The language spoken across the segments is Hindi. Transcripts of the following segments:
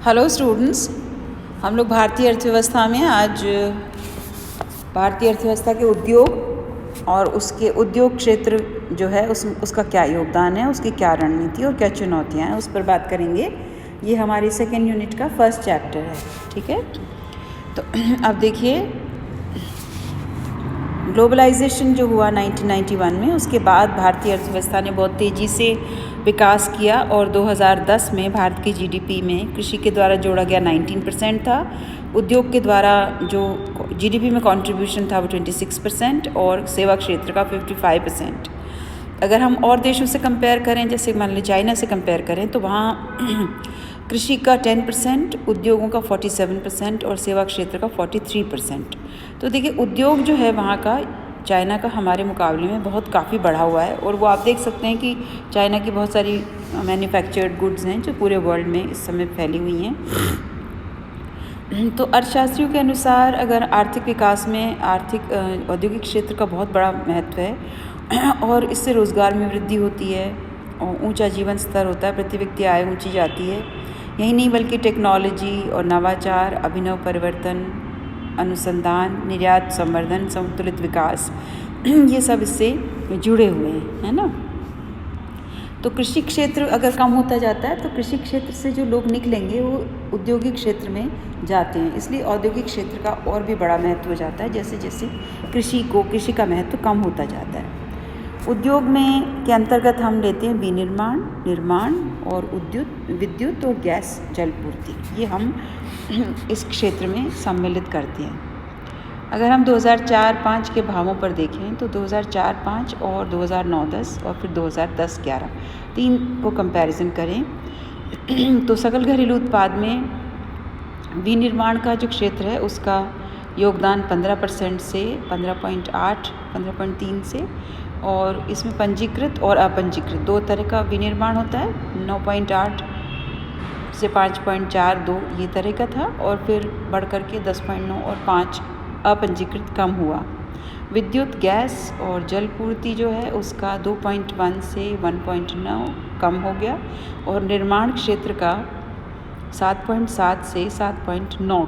हेलो स्टूडेंट्स, हम लोग भारतीय अर्थव्यवस्था में आज भारतीय अर्थव्यवस्था के उद्योग और उसके उद्योग क्षेत्र जो है उसका क्या योगदान है, उसकी क्या रणनीति और क्या चुनौतियां हैं, उस पर बात करेंगे। ये हमारी सेकेंड यूनिट का फर्स्ट चैप्टर है। ठीक है, तो अब देखिए, ग्लोबलाइजेशन जो हुआ 1991 में, उसके बाद भारतीय अर्थव्यवस्था ने बहुत तेज़ी से विकास किया और 2010 में भारत की जीडीपी में कृषि के द्वारा जोड़ा गया 19% था। उद्योग के द्वारा जो जीडीपी में कंट्रीब्यूशन था वो 26% और सेवा क्षेत्र का 55%। अगर हम और देशों से कंपेयर करें, जैसे मान लीजिए चाइना से कंपेयर करें, तो वहाँ कृषि का 10%, उद्योगों का 47% और सेवा क्षेत्र का 43%। तो देखिए, उद्योग जो है वहाँ का चाइना का हमारे मुकाबले में बहुत काफ़ी बढ़ा हुआ है। और वो आप देख सकते हैं कि चाइना की बहुत सारी मैन्युफैक्चर्ड गुड्स हैं जो पूरे वर्ल्ड में इस समय फैली हुई हैं। तो अर्थशास्त्रियों के अनुसार अगर आर्थिक विकास में औद्योगिक क्षेत्र का बहुत बड़ा महत्व है और इससे रोज़गार में वृद्धि होती है और ऊंचा जीवन स्तर होता है, प्रति व्यक्ति आय ऊंची जाती है। यही नहीं बल्कि टेक्नोलॉजी और नवाचार, अभिनव परिवर्तन, अनुसंधान, निर्यात संवर्धन, संतुलित विकास, ये सब इससे जुड़े हुए हैं, है ना। तो कृषि क्षेत्र अगर कम होता जाता है तो कृषि क्षेत्र से जो लोग निकलेंगे वो औद्योगिक क्षेत्र में जाते हैं, इसलिए औद्योगिक क्षेत्र का और भी बड़ा महत्व हो जाता है जैसे जैसे कृषि का महत्व कम होता जाता है। उद्योग में के अंतर्गत हम लेते हैं विनिर्माण, निर्माण और विद्युत और गैस जलपूर्ति, ये हम इस क्षेत्र में सम्मिलित करते हैं। अगर हम 2004-05 के भावों पर देखें तो 2004-05 और 2009-10 और फिर 2010-11 तीन को कंपैरिजन करें तो सकल घरेलू उत्पाद में विनिर्माण का जो क्षेत्र है उसका योगदान 15% से 15.8, 15.3 से, और इसमें पंजीकृत और अपंजीकृत दो तरह का विनिर्माण होता है। 9.8 से 5.42 ये तरह का था और फिर बढ़ कर के 10.9 और 5 अपंजीकृत कम हुआ। विद्युत, गैस और जलपूर्ति जो है उसका 2.1 से 1.9 कम हो गया और निर्माण क्षेत्र का 7.7 से 7.9।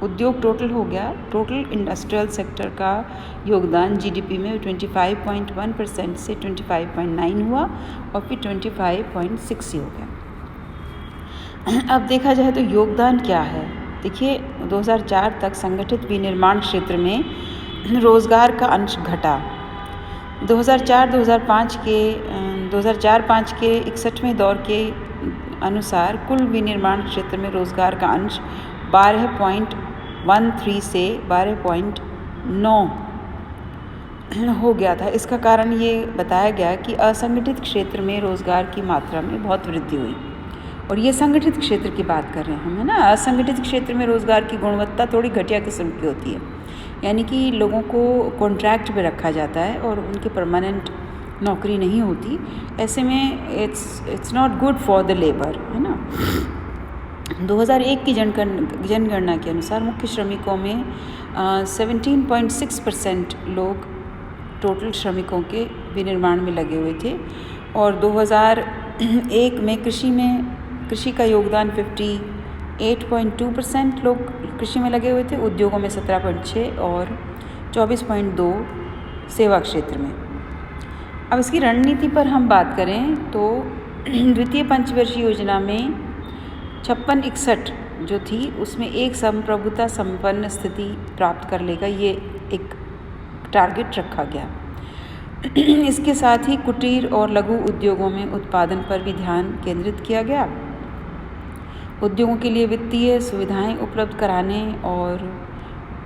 उद्योग टोटल हो गया। टोटल इंडस्ट्रियल सेक्टर का योगदान जीडीपी में 25.1% से 25.9 हुआ और फिर 25.6 हो गया। अब देखा जाए तो योगदान क्या है। देखिए, 2004 तक संगठित विनिर्माण क्षेत्र में रोज़गार का अंश घटा। 2004-05 के 61वें दौर के अनुसार कुल विनिर्माण क्षेत्र में रोज़गार का अंश 12.13 से 12.9 हो गया था। इसका कारण ये बताया गया कि असंगठित क्षेत्र में रोज़गार की मात्रा में बहुत वृद्धि हुई। और ये संगठित क्षेत्र की बात कर रहे हैं हम, है ना। असंगठित क्षेत्र में रोज़गार की गुणवत्ता थोड़ी घटिया किस्म की होती है, यानी कि लोगों को कॉन्ट्रैक्ट पे रखा जाता है और उनकी परमानेंट नौकरी नहीं होती। ऐसे में it's not good for the labour, है ना। 2001 की जनगणना के अनुसार मुख्य श्रमिकों में 17.6% लोग टोटल श्रमिकों के विनिर्माण में लगे हुए थे और 2001 में कृषि का योगदान 58.2% लोग कृषि में लगे हुए थे, उद्योगों में 17.6 और 24.2 सेवा क्षेत्र में। अब इसकी रणनीति पर हम बात करें तो द्वितीय पंचवर्षीय योजना में 56-61 जो थी उसमें एक संप्रभुता संपन्न स्थिति प्राप्त कर लेगा, ये एक टारगेट रखा गया। इसके साथ ही कुटीर और लघु उद्योगों में उत्पादन पर भी ध्यान केंद्रित किया गया। उद्योगों के लिए वित्तीय सुविधाएं उपलब्ध कराने और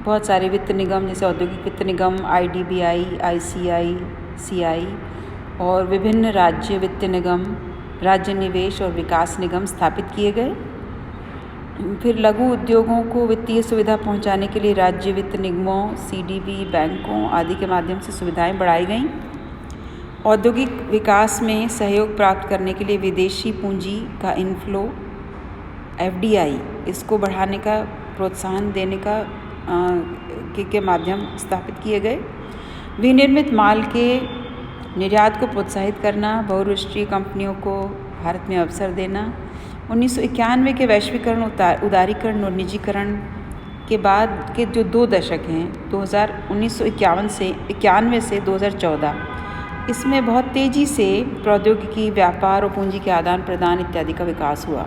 बहुत सारे वित्त निगम जैसे औद्योगिक वित्त निगम, IDBI, ICI और विभिन्न राज्य वित्त निगम, राज्य निवेश और विकास निगम स्थापित किए गए। फिर लघु उद्योगों को वित्तीय सुविधा पहुंचाने के लिए राज्य वित्त निगमों, CDB, बैंकों आदि के माध्यम से सुविधाएं बढ़ाई गईं। औद्योगिक विकास में सहयोग प्राप्त करने के लिए विदेशी पूंजी का इनफ्लो, FDI, इसको बढ़ाने का, प्रोत्साहन देने का के माध्यम स्थापित किए गए। विनिर्मित माल के निर्यात को प्रोत्साहित करना, बहुराष्ट्रीय कंपनियों को भारत में अवसर देना, 1991 के वैश्वीकरण, उदारीकरण और निजीकरण के बाद के जो 2 दशक हैं, 1991 से 2014, इसमें बहुत तेज़ी से प्रौद्योगिकी, व्यापार और पूंजी के आदान प्रदान इत्यादि का विकास हुआ।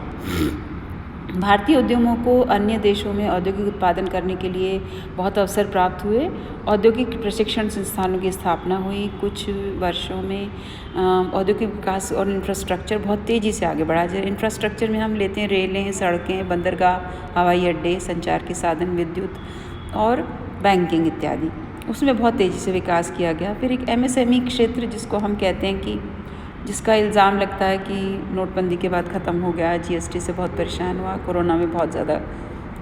भारतीय उद्यमों को अन्य देशों में औद्योगिक उत्पादन करने के लिए बहुत अवसर प्राप्त हुए। औद्योगिक प्रशिक्षण संस्थानों की स्थापना हुई। कुछ वर्षों में औद्योगिक विकास और इंफ्रास्ट्रक्चर बहुत तेज़ी से आगे बढ़ा। जैसे इंफ्रास्ट्रक्चर में हम लेते हैं रेलें, सड़कें, बंदरगाह, हवाई अड्डे, संचार के साधन, विद्युत और बैंकिंग इत्यादि, उसमें बहुत तेज़ी से विकास किया गया। फिर एक MSME क्षेत्र, जिसको हम कहते हैं कि जिसका इल्ज़ाम लगता है कि नोटबंदी के बाद ख़त्म हो गया, GST से बहुत परेशान हुआ, कोरोना में बहुत ज़्यादा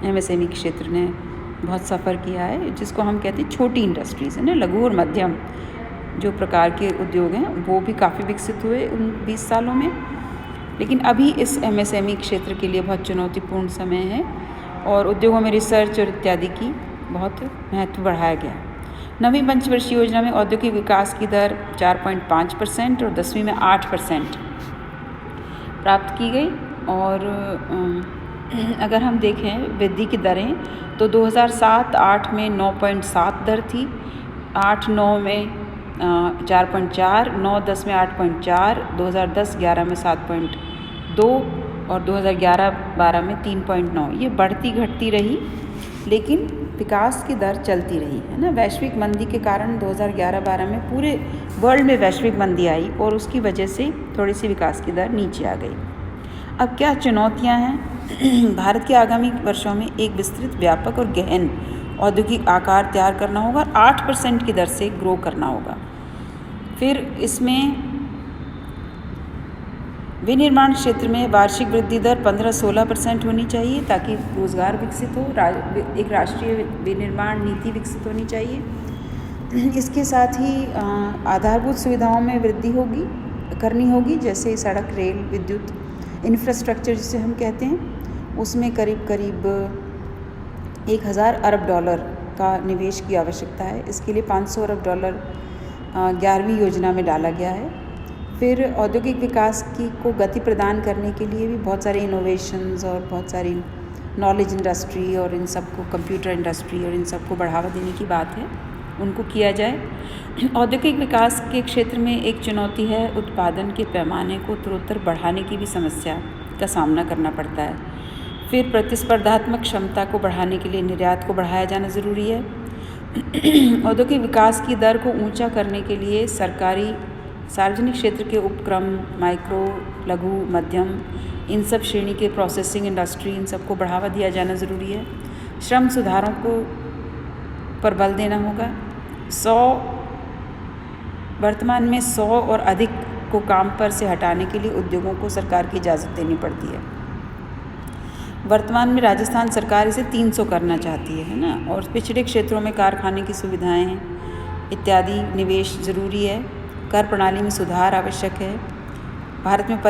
MSME क्षेत्र ने बहुत सफ़र किया है, जिसको हम कहते हैं छोटी इंडस्ट्रीज़ है ना, लघु और मध्यम जो प्रकार के उद्योग हैं वो भी काफ़ी विकसित हुए उन 20 सालों में। लेकिन अभी इस MSME क्षेत्र के लिए बहुत चुनौतीपूर्ण समय है और उद्योगों में रिसर्च और इत्यादि की बहुत महत्व बढ़ाया गया। 9वीं पंचवर्षीय योजना में औद्योगिक विकास की दर 4.5% और 10वीं में 8% प्राप्त की गई। और अगर हम देखें वृद्धि की दरें तो 2007-8 में 9.7 दर थी, 8-9 में 4.4, 9-10 में 8.4, 2010-11 में 7.2 और 2011-12 में 3.9। ये बढ़ती घटती रही, लेकिन विकास की दर चलती रही है ना। वैश्विक मंदी के कारण 2011-12 में पूरे वर्ल्ड में वैश्विक मंदी आई और उसकी वजह से थोड़ी सी विकास की दर नीचे आ गई। अब क्या चुनौतियां हैं? भारत के आगामी वर्षों में एक विस्तृत, व्यापक और गहन औद्योगिक आकार तैयार करना होगा, 8% की दर से ग्रो करना होगा। फिर इसमें विनिर्माण क्षेत्र में वार्षिक वृद्धि दर 15-16% होनी चाहिए ताकि रोज़गार विकसित हो। एक राष्ट्रीय विनिर्माण नीति विकसित होनी चाहिए। इसके साथ ही आधारभूत सुविधाओं में वृद्धि करनी होगी, जैसे सड़क, रेल, विद्युत, इंफ्रास्ट्रक्चर जिसे हम कहते हैं, उसमें करीब 1000 अरब डॉलर का निवेश की आवश्यकता है। इसके लिए 500 अरब डॉलर 11वीं योजना में डाला गया है। फिर औद्योगिक विकास को गति प्रदान करने के लिए भी बहुत सारे इनोवेशंस और बहुत सारी नॉलेज इंडस्ट्री और इन सबको, कंप्यूटर इंडस्ट्री और इन सबको बढ़ावा देने की बात है, उनको किया जाए। औद्योगिक विकास के क्षेत्र में एक चुनौती है उत्पादन के पैमाने को उत्तरोत्तर बढ़ाने की भी समस्या का सामना करना पड़ता है। फिर प्रतिस्पर्धात्मक क्षमता को बढ़ाने के लिए निर्यात को बढ़ाया जाना ज़रूरी है। औद्योगिक विकास की दर को ऊंचा करने के लिए सार्वजनिक क्षेत्र के उपक्रम, माइक्रो, लघु, मध्यम, इन सब श्रेणी के प्रोसेसिंग इंडस्ट्री, इन सबको बढ़ावा दिया जाना ज़रूरी है। श्रम सुधारों पर बल देना होगा। वर्तमान में 100 और अधिक को काम पर से हटाने के लिए उद्योगों को सरकार की इजाज़त देनी पड़ती है। वर्तमान में राजस्थान सरकार इसे 300 करना चाहती है ना। और पिछड़े क्षेत्रों में कारखाने की सुविधाएं इत्यादि निवेश ज़रूरी है। कर प्रणाली में सुधार आवश्यक है। भारत में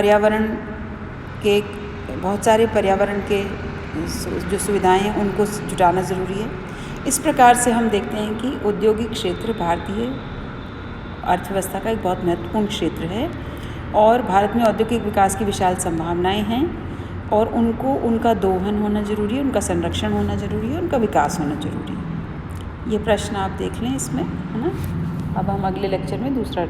बहुत सारे पर्यावरण के जो सुविधाएं हैं उनको जुटाना ज़रूरी है। इस प्रकार से हम देखते हैं कि औद्योगिक क्षेत्र भारतीय अर्थव्यवस्था का एक बहुत महत्वपूर्ण क्षेत्र है और भारत में औद्योगिक विकास की विशाल संभावनाएं हैं और उनका दोहन होना ज़रूरी है, उनका संरक्षण होना ज़रूरी है, उनका विकास होना ज़रूरी है। ये प्रश्न आप देख लें इसमें, है ना। अब हम अगले लेक्चर में दूसरा